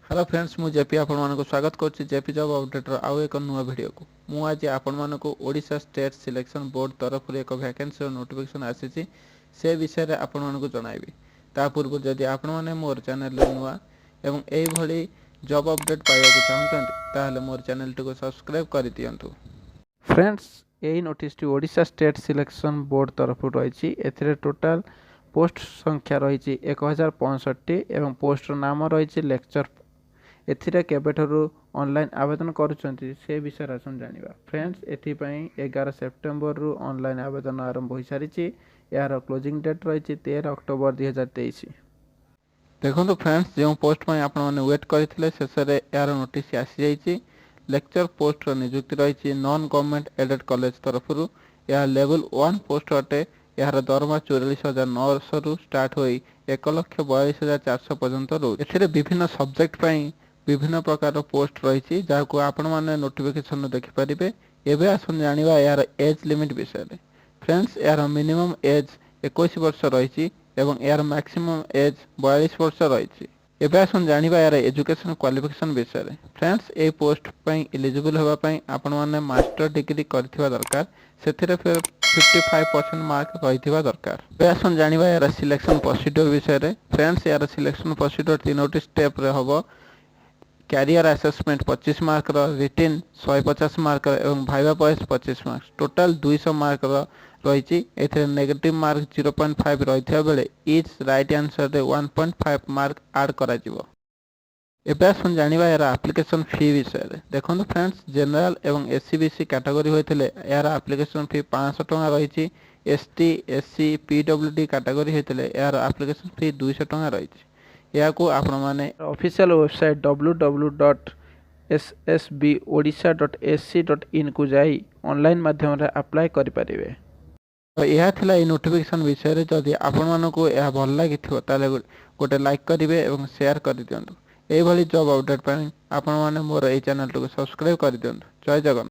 Hello friends मु JP आपण मानको स्वागत करछि जेपी जॉब अपडेट रो आउ एक नुवा वीडियो को मु आज आपण मानको ओडिशा स्टेट सिलेक्शन बोर्ड तरफ रे एक वैकेंसी नोटिफिकेशन आसीछि से विषय रे आपण मानको जणाइबी ता पूर्व जदि आपण माने मोर चैनल रे नुवा एवं एई भली जॉब अपडेट पाइबा को चाहउछन्ति ताले मोर चैनल को सब्सक्राइब करि दियंतु। फ्रेंड्स एई नोटिस टी ओडिशा स्टेट सिलेक्शन बोर्ड तरफ रहिछि एथिरे टोटल पोस्ट संख्या रही 1065 एवं पोस्ट नाम रही लेक्चर एथिरे केबेठरू ऑनलाइन आवेदन करुचंती से विषय आसन जानिबा। फ्रेंड्स एथिपई 11 सेप्टेम्बर रु ऑनलाइन आवेदन आरंभ हो सारिछि यार क्लोजिंग डेट रही 13 अक्टोबर 2023। देखो फ्रेंड्स जो पोस्ट में आपण माने वेट करथिले शेषरे यार नोटिस आसी जाइछि लेक्चर पोस्ट नियुक्ति रही नॉन गवर्नमेंट एडेड कॉलेज तरफ या लेवल 1 पोस्ट अटे यार दरमा 44,900 रु स्टार्ट होई 1,42,400 पर्यंत रो एथिरे विभिन्न सब्जेक्ट पई विभिन्न प्रकार पोस्ट रही जहाँ आपण मैंने नोटिफिकेशन देखिपारे। एवं आसन जाना यार एज लिमिट विषय में। फ्रेंड्स यार मिनिमम एज 21 वर्ष रही यार मैक्सिमम एज 42 वर्ष रही। एवं आसन जाना यार एजुकेशन क्वालिफिकेशन विषय में। फ्रेंड्स ये पोस्ट एलिजिबल होगापाई आपण मैंने मास्टर डिग्री करथिबा दरकार से 55% मार्क रही दरकार। एवं आसन जाना यार सिलेक्शन प्रोसीड्योर विषय में। फ्रेंड्स यार सिलेक्शन प्रोसीड्योर 3टी स्टेप रे होबो। Career assessment 25 mark written 150 mark एवं viva point 25 mark total 200 mark रही। नेगेटिव मार्क 0.5 रही बेले इच राइट आंसर रे 1.5 मार्क ऐड करा जिवो। एबे आसन जानिबा यार एप्लिकेशन फी विषय में। देखो फ्रेंड्स जनरल एवं एससीबीसी कैटेगरी होइतिले यार एप्लिकेशन फी 500 टका रही। एसटी एससी पीडब्ल्यूडी कैटेगरी होइतिले यार एप्लिकेशन फी 200 टका रही। या को आपण माने ऑफिशियल वेबसाइट www.ssbodisha.ac.in को जाई ऑनलाइन माध्यम रे अप्लाई करि परिबे। तो यह थिला ए नोटिफिकेशन विषय रे जदि आपण मानको यह भल लागिथिबो ताले गोटे लाइक करिवे एवं शेयर करि दियंतु। एई भली जॉब अपडेट पय आपण माने मोर ए चैनल को सब्सक्राइब करि दियंतु। जय जगन्नाथ।